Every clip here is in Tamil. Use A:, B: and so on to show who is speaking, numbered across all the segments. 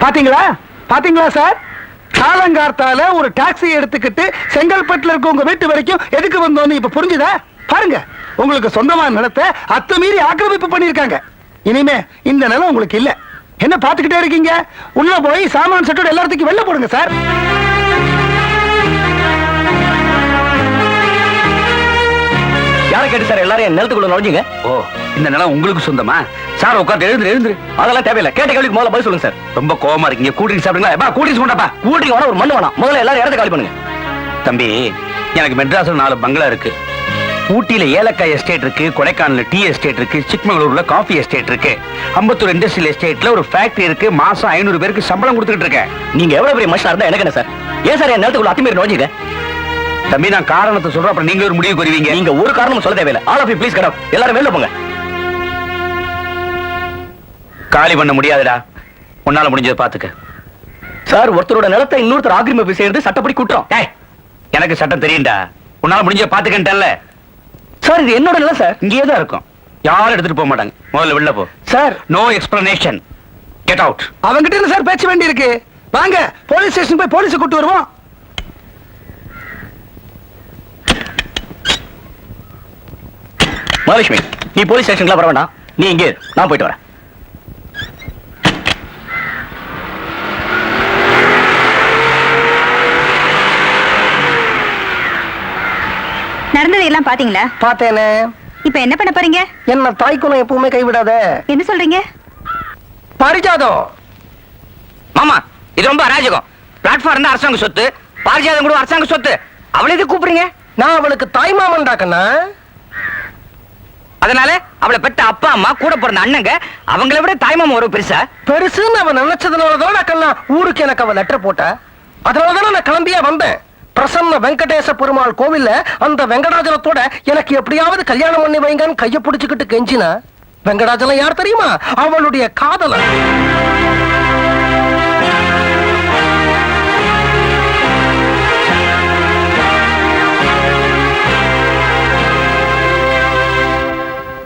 A: பாத்தீங்களா பாத்தீங்களா சார்? காலங்கார்த்தால ஒரு டாக்ஸி எடுத்துக்கிட்டு செங்கல்பட்டுல இருக்க உங்க வீட்டு வரைக்கும் எதுக்கு வந்தோன்னு இப்ப புரிஞ்சுதா? பாருங்க, உங்களுக்கு சொந்தமான நிலத்தை அத்துமீறி ஆக்கிரமிப்பு பண்ணிருக்காங்க. இனிமே இந்த நிலம் உங்களுக்கு இல்ல. என்ன பாத்துக்கிட்டே இருக்கீங்க? உள்ள போய் சாமான் செட்டோட எல்லாத்துக்கும் வெளில போடுங்க சார்.
B: யாரை கேட்டு சார் எல்லாரும் நிலத்துக்குள்ள நுழைஞ்சுங்க?
C: ஓ, இந்த நிலம் உங்களுக்கு சொந்தமா? சார் உட்காந்து எழுந்துரு.
B: அதெல்லாம் தேவையில்லை. கேட்ட கேள்விக்கு முதல்ல பதில் சொல்லுங்க சார்.
C: ரொம்ப கோவமா இருக்கீங்க. கூட்டிட்டு சாப்பிடுங்களா? கூட்டிட்டு கொண்டாப்பா.
B: கூட்டிட்டு வேணா ஒரு மண்ணு வேணாம். முதல்ல எல்லாரும் இடத்த காலி பண்ணுங்க.
C: தம்பி, எனக்கு மெட்ராஸ்ல 4 பங்களா இருக்கு. ஊட்டியில ஏலக்காய் எஸ்டேட் இருக்கு, கொடைக்கானல்ல டீ எஸ்டேட் இருக்கு, சிக்மங்களூர்ல காஃபி எஸ்டேட் இருக்கு, அம்பத்தூர் இண்டஸ்ட்ரியல் எஸ்டேட்ல ஒரு ஃபேக்டரி இருக்கு. மாசம் 500 பேருக்கு சம்பளம் கொடுத்துட்டு இருக்கேன்.
B: நீங்க எவ்வளவு பெரிய மனுஷனா இருந்தா எனக்கு என்ன சார்? ஏன் சார் என் நிலத்துக்குள்ள அத்துமீறி நுழைஞ்சுங்க?
C: தம்பி, நான் காரணத்தை சொல்றேன், அப்புறம் நீங்க ஒரு முடிவு வருவீங்க.
B: நீங்க ஒரு காரணமும் சொல்ல தேவையில்லை. All of you please get out. எல்லாரும் வெளில போங்க.
C: காலி பண்ண முடியாதுடா. உன்னால முடிஞ்சதை பாத்துக்க.
B: சார், ஒருத்தரோட நிலத்தை இன்னொருத்தர் ஆக்கிரமிப்பு செய்யறது சட்டப்படி குற்றம்.
C: எனக்கு சட்டம் தெரியும்டா. உன்னால முடிஞ்சதை பாத்துக்கன்ட்டல்ல.
B: சார், இது என்னோட நிலம் சார்.
C: இங்கேயே தான் இருக்கும். யாரும் எடுத்துட்டு போக மாட்டாங்க. முதல்ல வெளில போ
B: sir.
C: No explanation. Get out.
A: அவங்கிட்ட இருந்து சார் பேச்சு வேண்டி இருக்கு. வாங்க போலீஸ் ஸ்டேஷன் போய் போலீஸ் கூட்டு வருவோம்.
B: மகாலட்சுமி, நீ போலீஸ் ஸ்டேஷனுக்கு வர வேண்டாம். நீ இங்கே இரு. நான் போயிட்டு வரேன்.
D: நடந்ததையெல்லாம் பாத்தீங்களா?
A: பார்த்தேனே.
D: இப்ப என்ன பண்ண போறீங்க?
A: என்ன தாய்க்குணம் எப்பவுமே கைவிடாத.
D: என்ன சொல்றீங்க?
A: பாரிஜாதம்.
C: மாமா, இது ரொம்ப அராஜகம். பிளாட்ஃபார்ம் தான் அரசாங்க சொத்து, பாரிஜாதம் கூட அரசாங்க சொத்து. அவளை எதுக்கு கூப்பிடுறீங்க?
A: நான் அவளுக்கு தாய் மாமன்டாக்கண்ணா.
C: அதனால அவளை பெற்ற அப்பா அம்மா கூட பிறந்த அண்ணங்க அவங்களை விட தாய்மாமா ஒரு பெருசா?
A: பெருசுன்னு அவன் நினைச்சதுனாலதான் கண்ணா ஊருக்கு எனக்கு அவன் லெட்டர் போட்ட. அதனாலதான் நான் கிளம்பியா வந்தேன். பிரசன்ன வெங்கடேச பெருமாள் கோவில்ல அந்த வெங்கடாஜலத்தோட எனக்கு எப்படியாவது கல்யாணம் பண்ணி வைங்கன்னு கைய பிடிச்சுக்கிட்டு கெஞ்சினா. வெங்கடாஜலம் யார் தெரியுமா? அவளுடைய காதலன்.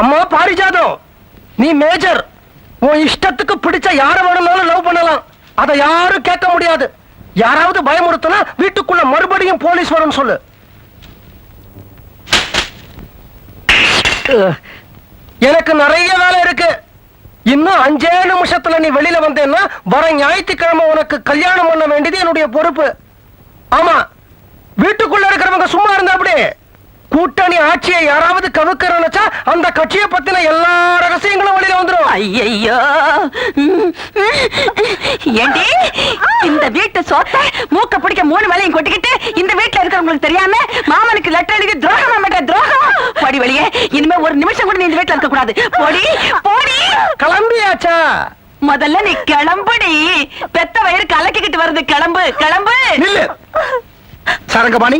A: அம்மா பாரிஜாதம், நீ மேஜர். உன் இஷ்டத்துக்கு பிடிச்ச யார வேணும்னாலும் லவ் பண்ணலாம். அதை யாரும் கேட்க முடியாது. யாராவது பயமுறுத்தினா வீட்டுக்குள்ள மறுபடியும் போலீஸ் வரும் சொல்லு. எனக்கு நிறைய வேலை இருக்கு. இன்னும் 5 நிமிஷத்துல நீ வெளியில வந்தேன்னா வர ஞாயிற்றுக்கிழமை உனக்கு கல்யாணம் பண்ண வேண்டியது என்னுடைய பொறுப்பு. ஆமா, வீட்டுக்குள்ள இருக்கிறவங்க சும்மா இருந்தா அப்படி. கூட்டணி ஆட்சியை யாராவது கவுக்க நினைச்சா அந்த கட்சியை பத்தின எல்லா ரகசியங்களும் வெளியில வந்துடும்.
E: ஐயோ, ஏண்டி இந்த வீட்டு சொத்தை மூக்க பிடிக்க 3 வேலையும் கொட்டிக்கிட்டு இந்த வீட்டுல இருக்கிறவங்களுக்கு தெரியாம மாமனுக்கு லெட்டர் எழுதி துரோகம் துரோகம். போடி வெளியே. இனிமே ஒரு நிமிஷம் கூட நீ இந்த வீட்டுல இருக்க கூடாது. போடி போடி.
A: கிளம்பியாச்சா?
E: முதல்ல நீ கிளம்புடி. பெத்த வயிறு கலக்கிக்கிட்டு வருது. கிளம்பு கிளம்பு.
A: நில்லு சரங்கபாணி.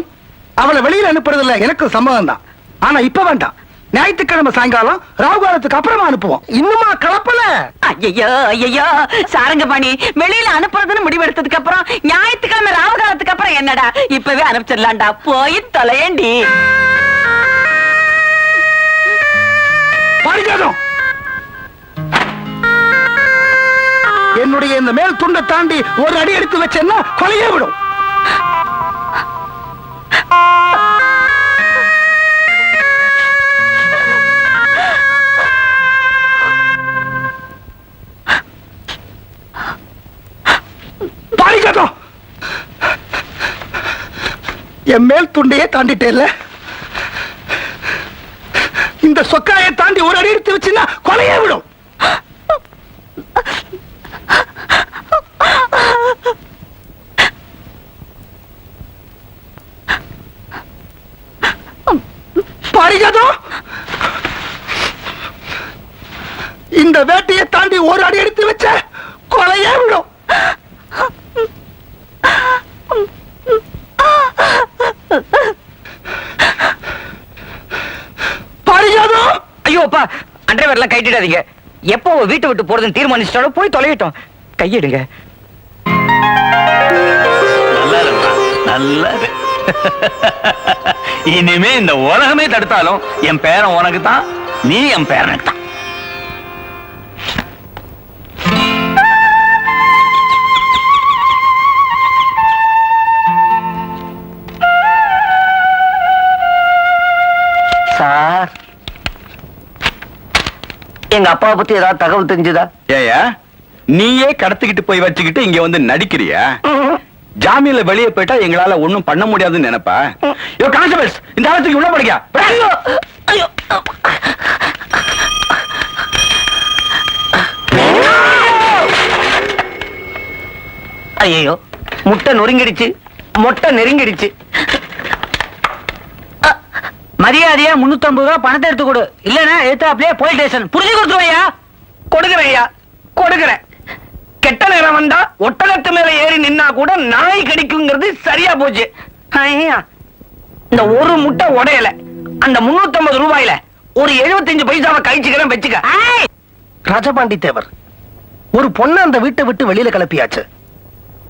A: அவளை வெளியில அனுப்புறதுல எனக்கு சம்மதம் தான். ஆனா இப்ப வேண்டாம். ஞாயிற்றுக்கிழமை சாயங்காலம் ராகுகாலத்துக்கு அப்புறமா அனுப்புவோம். இன்னுமா கலப்பல?
E: ஐயோ ஐயோ சாரங்கபாணி, வெளியில அனுப்புறதுன்னு முடிவெடுத்ததுக்கு அப்புறம் ஞாயிற்றுக்கிழமை ராகுகாலத்துக்கு அப்புறம் என்னடா? இப்பவே அனுப்பிச்சிடலாம்டா. போய் தொலையண்டி.
A: பாரிஜாதம், என்னுடைய இந்த மேல் துண்டை தாண்டி ஒரு அடி எடுத்து வச்சேன்னா கொலையே விடும். பாரிஜாதம், என் மேல் துண்டையே தாண்டிட்டேல்ல. இந்த சொக்காயை தாண்டி ஒரு அடி எடுத்து வச்சுன்னா கொலையே விடும். பாரிஜாதம், இந்த வேட்டையை தாண்டி ஒரு அடி எடுத்து வச்ச கொலையே விடும். பாரிஜாதம்.
C: ஐயோ அப்பா, அண்டர்வேர்லாம் கைட்டிடாதீங்க. எப்போ வீட்டை விட்டு போறதுன்னு தீர்மானிச்சிட்டாலும் போய் தொலைவிட்டோம். கையிடுங்க. நல்லா இனிமே இந்த உலகமே தடுத்தாலும் என் பேரன் உனக்கு தான், நீ என் பேரனுக்கு தான்.
B: அப்பாவை பத்தி ஏதாவது தகவல் தெரிஞ்சதா?
C: ஏயா நீயே கடத்திக்கிட்டு போய் வச்சுக்கிட்டு இங்க வந்து நடிக்கிறியா? ஜாமீன்ல வெளியே போயிட்டா எங்களால ஒண்ணும் பண்ண முடியாதுன்னு நினைப்பா? யோ கான்ஸ்டபிள்ஸ், இந்த காலத்துக்கு உள்ள படிக்க.
B: ஐயோ, முட்டை நொறுங்கிடுச்சு, மொட்டை நெருங்கிடுச்சு.
A: மரியாதையா 350 ரூபாய் பணத்தை எடுத்து கொடு, இல்லன்னா எடுத்தாப்லயே போலீஸ் ஸ்டேஷன் புரிஞ்சு கொடுத்துருவையா.
B: கொடுக்குறையா, கொடுக்குறேன். கெட்ட நேரம் வந்தா ஒட்டகத்து மேல ஏறி நின்னா கூட நாய் கடிக்குங்கிறது சரியா போச்சு. ஐயா, இந்த ஒரு முட்டை உடையல, அந்த 350 ரூபாயில ஒரு 75 பைசாவை கழிச்சுக்கிறேன் வச்சுக்க.
A: ராஜபாண்டி தேவர், ஒரு பொண்ணு அந்த வீட்டை விட்டு வெளியில கிளப்பியாச்சு,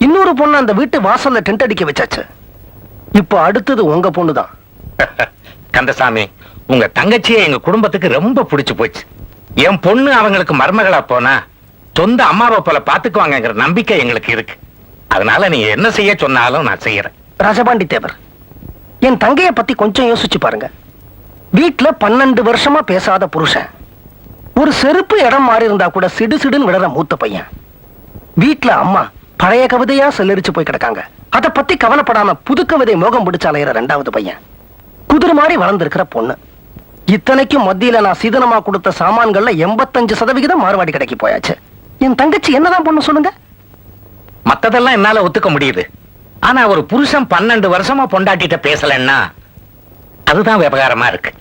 A: இன்னொரு பொண்ணு அந்த வீட்டு வாசல்ல டென்ட் அடிக்க வச்சாச்சு. இப்போ அடுத்தது உங்க பொண்ணுதான்.
F: கந்தசாமி, உங்க தங்கச்சியை எங்க குடும்பத்துக்கு ரொம்ப பிடிச்சு போச்சு. என் பொண்ணு அவங்களுக்கு மருமகளா போனா சொந்த அம்மாவை போல பாத்துக்குவாங்கங்கிற நம்பிக்கை எங்களுக்கு இருக்கு. அதனால நீங்க என்ன செய்ய சொன்னாலும் நான் செய்யறேன்.
A: ராஜபாண்டி தேவர், என் தங்கைய பத்தி கொஞ்சம் யோசிச்சு பாருங்க. வீட்டுல 12 வருஷமா பேசாத புருஷன், ஒரு செருப்பு இடம் மாறி இருந்தா கூட சிடு சிடுன்னு விடுற மூத்த பையன், வீட்டுல அம்மா பழைய கவிதையா செல்லரிச்சு போய் கிடக்காங்க, அத பத்தி கவலைப்படாம புது கவிதை மோகம் பிடிச்ச அலையிற 2வது பையன், குதிரை மாதிரி வளர்ந்திருக்கிற பொண்ணு. இத்தனைக்கும் மத்தியில நான் சீதனமா கொடுத்த சாமான்கள்ல 85% மாறுவாடி கடைக்கு போயாச்சு. என் தங்கச்சி என்னதான் பொண்ணு சொல்லுங்க?
F: மத்ததெல்லாம் என்னால ஒத்துக்க முடியுது. ஆனா ஒரு புருஷன் 12 வருஷமா பொண்டாட்டிட்ட பேசலன்னா அதுதான் விவகாரமா இருக்கு.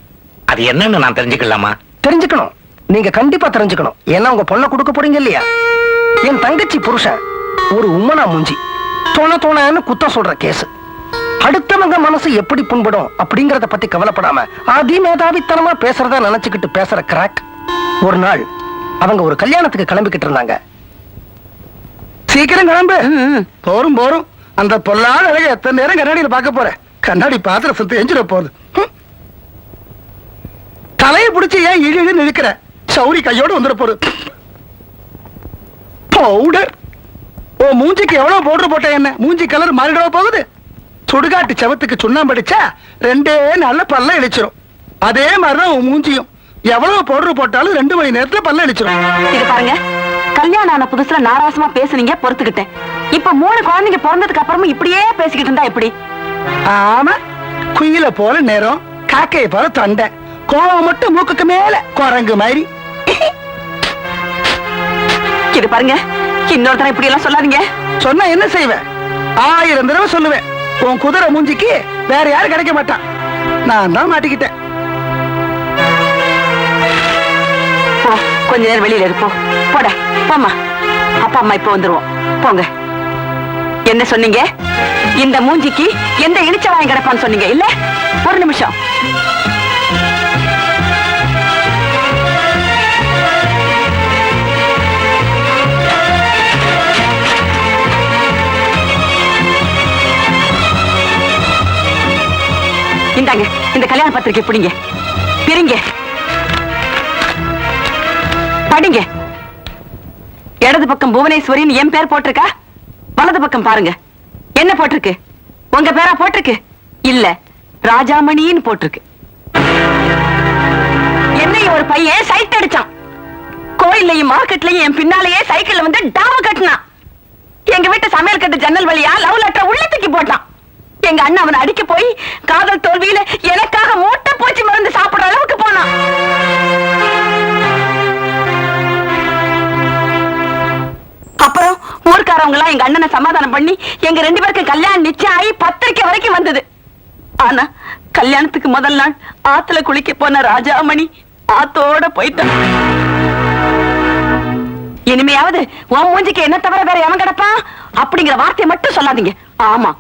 F: அது என்னன்னு நான் தெரிஞ்சுக்கலாமா?
A: தெரிஞ்சுக்கணும், நீங்க கண்டிப்பா தெரிஞ்சுக்கணும். ஏன்னா உங்க பொண்ணை கொடுக்க போறீங்க இல்லையா? என் தங்கச்சி புருஷன் ஒரு உம்மனா மூஞ்சி, தோணன்னு குத்தம் சொல்ற கேஸ். அடுத்தவங்க மனசு எப்படி புண்படும் அப்படிங்கறத பத்தி கவலைப்படாம அதிமேதாவித்தனமா பேசுறதா நினைச்சுக்கிட்டு பேசுற கிராக். ஒரு நாள் அவங்க ஒரு கல்யாணத்துக்கு கிளம்பிக்கிட்டு இருந்தாங்க. சீக்கிரம் கிளம்பு. போரும் போரும், அந்த பொல்லாத அழகை எத்தனை நேரம் கண்ணாடியில பார்க்க போற? கண்ணாடி பாத்திர சுத்து எஞ்சிட போகுது. தலையை பிடிச்சி ஏன் இழு நிற்கிற? சௌரி கையோட வந்துட போறது. பவுடர் ஓ மூஞ்சிக்கு எவ்வளவு பவுடர் போட்ட என்ன மூஞ்சி கலர் மாறிடவா போகுது? சுடுகாட்டு சவத்துக்கு சுண்ணாம்பு அடிச்சா 2 நாள்ல பல்ல இழிச்சிரும். அதே மாதிரிதான் உன் மூஞ்சியும், எவ்வளவு பவுடர் போட்டாலும் 2 மணி நேரத்துல பல்ல இழிச்சிரும்.
E: இது பாருங்க, கல்யாணம் ஆன புதுசுல நாராசமா பேசுனீங்க, பொறுத்துக்கிட்டேன். இப்ப 3 குழந்தைங்க பிறந்ததுக்கு அப்புறமும் இப்படியே பேசிக்கிட்டு இருந்தா எப்படி?
A: ஆமா, குயில போல நேரம், காக்கையை போல தொண்டை, கோவம் மட்டும் மூக்குக்கு மேல குரங்கு மாதிரி.
E: இது பாருங்க, இன்னொருத்தர இப்படி எல்லாம் சொல்லாதீங்க.
A: சொன்னா என்ன செய்வேன்? 1000 தடவை சொல்லுவேன். உன் குதிரை மூஞ்சிக்கு வேற யாரும் கிடைக்க மாட்டான். நான் தான் மாட்டிக்கிட்டேன்.
E: போ, கொஞ்ச நேரம் வெளியில இருப்போம். போட போமா, அப்பா அம்மா இப்ப வந்துருவோம். போங்க. என்ன சொன்னீங்க? இந்த மூஞ்சிக்கு எந்த இனிச்சவாயம் கிடப்பான்னு சொன்னீங்க இல்ல? ஒரு நிமிஷம். இந்தாங்க, இந்த கல்யாண பத்திரிக்கை பிடிங்க, பிரிங்க, படிங்க. இடது பக்கம் புவனேஸ்வரின்னு என் பேர் போட்டிருக்கா? வலது பக்கம் பாருங்க, என்ன போட்டிருக்கு? உங்க பேரா போட்டிருக்கு? இல்ல, ராஜாமணின்னு போட்டிருக்கு. என்னையும் ஒரு பையன் சைட் அடிச்சான். கோயில்லையும் மார்க்கெட்லயும் என் பின்னாலேயே சைக்கிள்ல வந்து டாம கட்டினான். எங்க வீட்டு சமையல் கட்டு ஜன்னல் வழியா லவ் லெட்டர் உள்ள தூக்கி போட்டான். எங்க அண்ணன் அவனை அடிக்க போய் காதல் தோல்வியில எனக்காக மூட்டை பூச்சி மருந்து சாப்பிடுற அளவுக்கு போனான். அப்புறம் ஊர்க்காரவங்க எல்லாம் எங்க அண்ணனை சமாதானம் பண்ணி எங்க 2 பேருக்கு கல்யாணம் நிச்சயம் ஆகி பத்திரிக்கை வரைக்கும் வந்தது. ஆனா கல்யாணத்துக்கு முதல் நாள் ஆத்துல குளிக்க போன ராஜாமணி ஆத்தோட போயிட்டான். இனிமையாவது உன் மூஞ்சிக்கு என்ன தவிர வேற எவன் கிடப்பான் அப்படிங்கிற வார்த்தையை மட்டும் சொல்லாதீங்க. ஆமா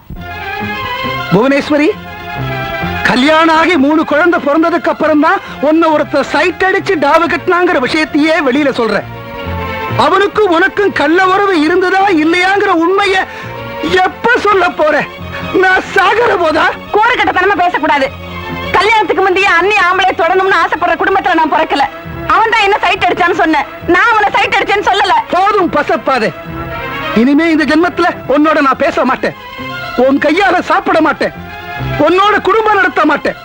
A: புவனேஸ்வரி, கல்யாணம் ஆகி 3 குழந்தை பிறந்ததுக்கு அப்புறம் தான் உன்னை ஒருத்தர் சைட் அடிச்சு டாவு கட்டினாங்கிற விஷயத்தையே வெளியில சொல்ற. அவனுக்கும் உனக்கும் கள்ள உறவு இருந்ததா இல்லையாங்கிற உண்மைய எப்ப சொல்ல போற? நான் சாகர போதா?
E: கூறு கட்டத்தனமா பேசக்கூடாது. கல்யாணத்துக்கு முந்தைய அண்ணி ஆம்பளை தொடணும்னு ஆசைப்படுற குடும்பத்துல நான் பிறக்கல. அவன் தான் என்ன சைட் அடிச்சான்னு சொன்ன, நான் அவனை சைட் அடிச்சேன்னு சொல்லல.
A: போதும் பசப்பாதே, இனிமே இந்த ஜென்மத்துல உன்னோட நான் பேச மாட்டேன். உன் கையால சாப்பிட மாட்டேன். உன்னோட குடும்பம் நடத்த மாட்டேன்.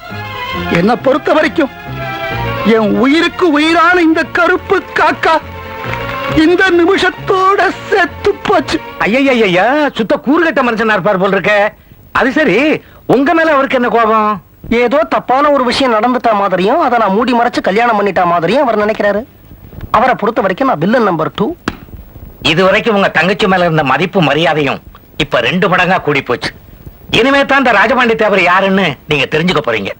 A: என்ன பொறுத்த வரைக்கும் என் உயிருக்கு உயிரான இந்த கருப்பு காக்கா இந்த நிமிஷத்தோட செத்து போச்சு.
F: ஐயா சுத்த கூறுகட்ட மனுஷனா இருப்பார் போல் இருக்க. அது சரி, உங்க மேல அவருக்கு என்ன கோபம்?
A: ஏதோ தப்பான ஒரு விஷயம் நடந்துட்டா மாதிரியும் அதை நான் மூடி மறைச்சு கல்யாணம் பண்ணிட்டா மாதிரியும் அவர் நினைக்கிறாரு. அவரை பொறுத்த வரைக்கும் நான் வில்லன் நம்பர் 2.
F: இதுவரைக்கும் உங்க தங்கச்சி மேல இருந்த மதிப்பு மரியாதையும் இப்ப 2 மடங்கா கூடி போச்சு. இனிமே தான் இந்த ராஜபாண்டி தேவர் யாருன்னு நீங்க தெரிஞ்சுக்க போறீங்க.